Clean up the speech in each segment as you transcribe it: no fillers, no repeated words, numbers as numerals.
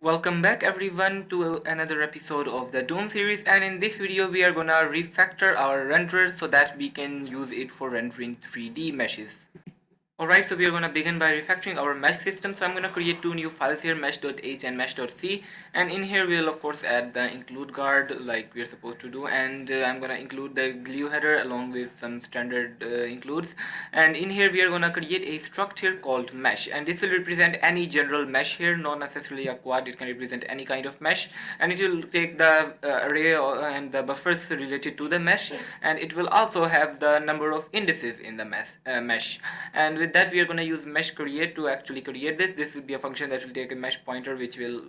Welcome back everyone to another episode of the Doom series, and in this video we are gonna refactor our renderer so that we can use it for rendering 3D meshes. Alright, so we are going to begin by refactoring our mesh system. So I'm going to create two new files here, mesh.h and mesh.c, and in here we'll of course add the include guard like we're supposed to do, and I'm going to include the glue header along with some standard includes, and in here we are going to create a struct here called mesh, and this will represent any general mesh here, not necessarily a quad. It can represent any kind of mesh, and it will take the array and the buffers related to the mesh, and it will also have the number of indices in the mesh. And with that we are going to use mesh create to actually create this will be a function that will take a mesh pointer which will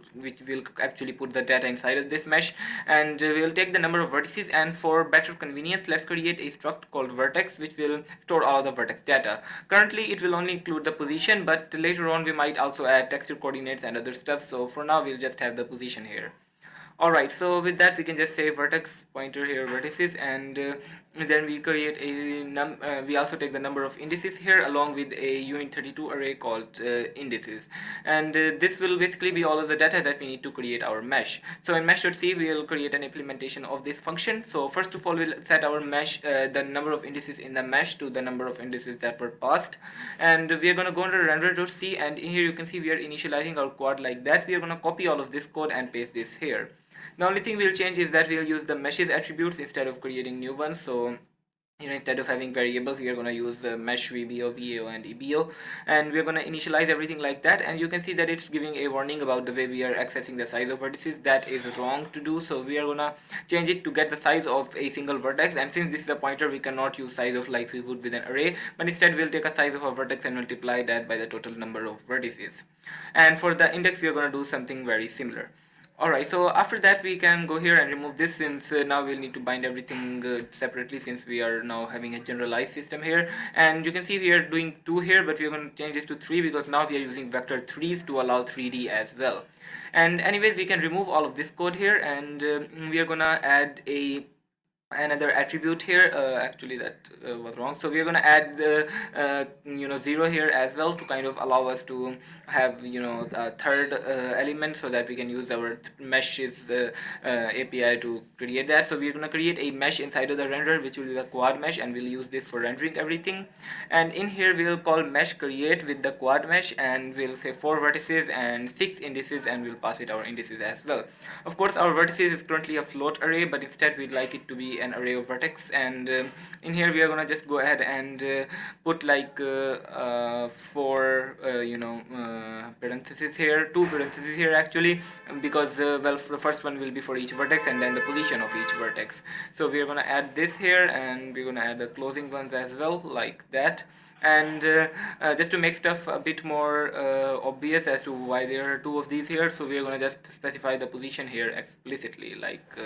actually put the data inside of this mesh, and we will take the number of vertices, and for better convenience let's create a struct called vertex which will store all the vertex data. Currently it will only include the position, but later on we might also add texture coordinates and other stuff, so for now we'll just have the position here. Alright, so with that we can just say vertex pointer here vertices, and then we create a we also take the number of indices here along with a uint32 array called indices, and this will basically be all of the data that we need to create our mesh. So in mesh.c we will create an implementation of this function. So first of all we'll set our mesh the number of indices in the mesh to the number of indices that were passed, and we are going to go under render.c, and in here you can see we are initializing our quad like that. We are going to copy all of this code and paste this here. The only thing we'll change is that we'll use the meshes attributes instead of creating new ones. So instead of having variables, we are going to use the mesh VBO, VAO, and EBO, and we're going to initialize everything like that. And you can see that it's giving a warning about the way we are accessing the size of vertices. That is wrong to do, so we are going to change it to get the size of a single vertex. And since this is a pointer, we cannot use size of like we would with an array, but instead we'll take a size of a vertex and multiply that by the total number of vertices. And for the index, we are going to do something very similar. Alright, so after that we can go here and remove this, since now we'll need to bind everything separately, since we are now having a generalized system here. And you can see we are doing 2 here, but we're going to change this to 3 because now we are using vector 3s to allow 3D as well. And anyways, we can remove all of this code here, and we are gonna add another attribute here. Actually that was wrong, so we are going to add the 0 here as well to kind of allow us to have a third element so that we can use our meshes API to create that. So we are going to create a mesh inside of the renderer which will be the quad mesh, and we'll use this for rendering everything. And in here we'll call mesh create with the quad mesh, and we'll say 4 vertices and 6 indices, and we'll pass it our indices as well. Of course our vertices is currently a float array, but instead we'd like it to be an array of vertex, and in here we are gonna just go ahead and put like 4 parentheses here, 2 parentheses here actually, because well, the first one will be for each vertex and then the position of each vertex. So we are gonna add this here, and we're gonna add the closing ones as well like that. And just to make stuff a bit more obvious as to why there are 2 of these here, so we are going to just specify the position here explicitly like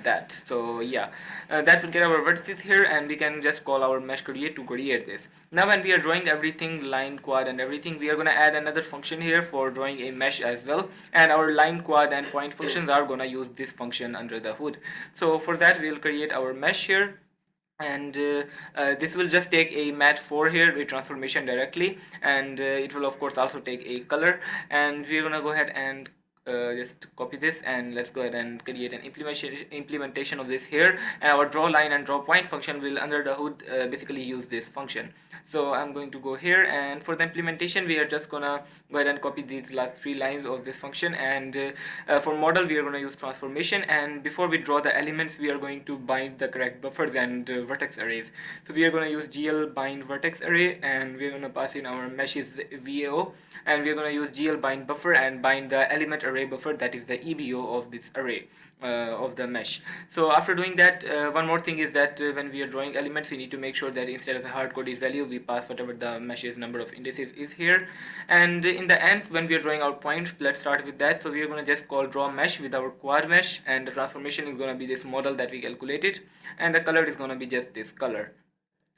that. So yeah, that will get our vertices here, and we can just call our mesh create to create this. Now when we are drawing everything, line, quad and everything, we are going to add another function here for drawing a mesh as well, and our line, quad and point functions are going to use this function under the hood. So for that we'll create our mesh here, and this will just take a mat4 here with transformation directly, and it will of course also take a color, and we're gonna go ahead and just copy this, and let's go ahead and create an implementation of this here, and our draw line and draw point function will under the hood basically use this function. So I'm going to go here, and for the implementation we are just gonna go ahead and copy these last 3 lines of this function, and for model we are going to use transformation, and before we draw the elements we are going to bind the correct buffers and vertex arrays. So we are going to use gl bind vertex array, and we are going to pass in our meshes VAO, and we are going to use gl bind buffer and bind the element array buffer, that is the EBO of this array of the mesh. So after doing that, one more thing is that when we are drawing elements we need to make sure that instead of a hardcoded value we pass whatever the mesh's number of indices is here. And in the end when we are drawing our points, let's start with that. So we are going to just call draw mesh with our quad mesh, and the transformation is going to be this model that we calculated, and the color is going to be just this color.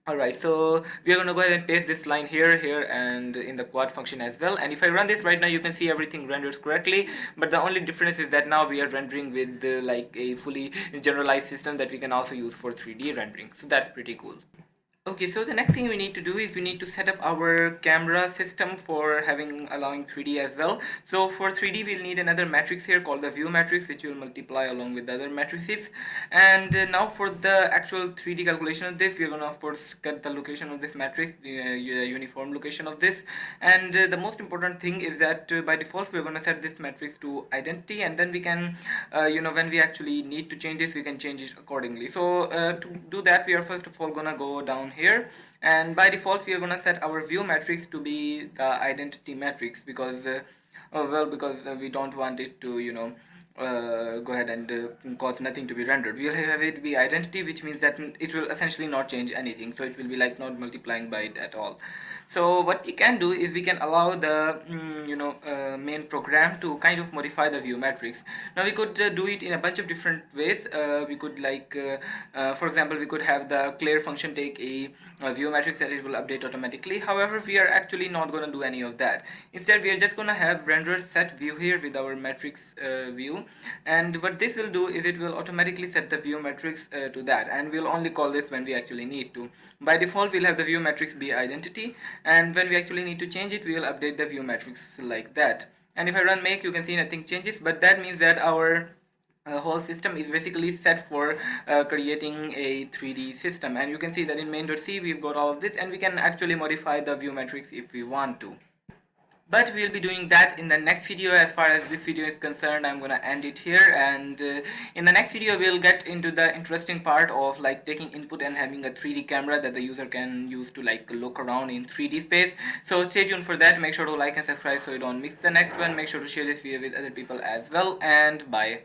Alright, so we are going to go ahead and paste this line here, here, and in the quad function as well. And if I run this right now, you can see everything renders correctly, but the only difference is that now we are rendering with like a fully generalized system that we can also use for 3D rendering. So that's pretty cool. Okay, so the next thing we need to do is we need to set up our camera system for allowing 3D as well. So for 3D we'll need another matrix here called the view matrix, which will multiply along with the other matrices. And now for the actual 3D calculation of this, we're gonna of course get the location of this matrix, the uniform location of this. And the most important thing is that by default we're gonna set this matrix to identity, and then we can when we actually need to change this, we can change it accordingly. So to do that, we are first of all gonna go down here, and by default we are gonna set our view matrix to be the identity matrix, because we don't want it to go ahead and cause nothing to be rendered. We'll have it be identity, which means that it will essentially not change anything, so it will be like not multiplying by it at all. So what we can do is we can allow the main program to kind of modify the view matrix. Now we could do it in a bunch of different ways. We could for example, we could have the clear function take a view matrix that it will update automatically. However, we are actually not going to do any of that. Instead, we are just going to have render set view here with our matrix view, and what this will do is it will automatically set the view matrix to that, and we'll only call this when we actually need to. By default, we'll have the view matrix be identity, and when we actually need to change it, we will update the view matrix like that. And if I run make, you can see nothing changes, but that means that our whole system is basically set for creating a 3D system. And you can see that in main.c we've got all of this, and we can actually modify the view matrix if we want to. But we'll be doing that in the next video. As far as this video is concerned, I'm gonna end it here, and in the next video we'll get into the interesting part of like taking input and having a 3D camera that the user can use to like look around in 3D space. So stay tuned for that. Make sure to like and subscribe so you don't miss the next one. Make sure to share this video with other people as well, and bye.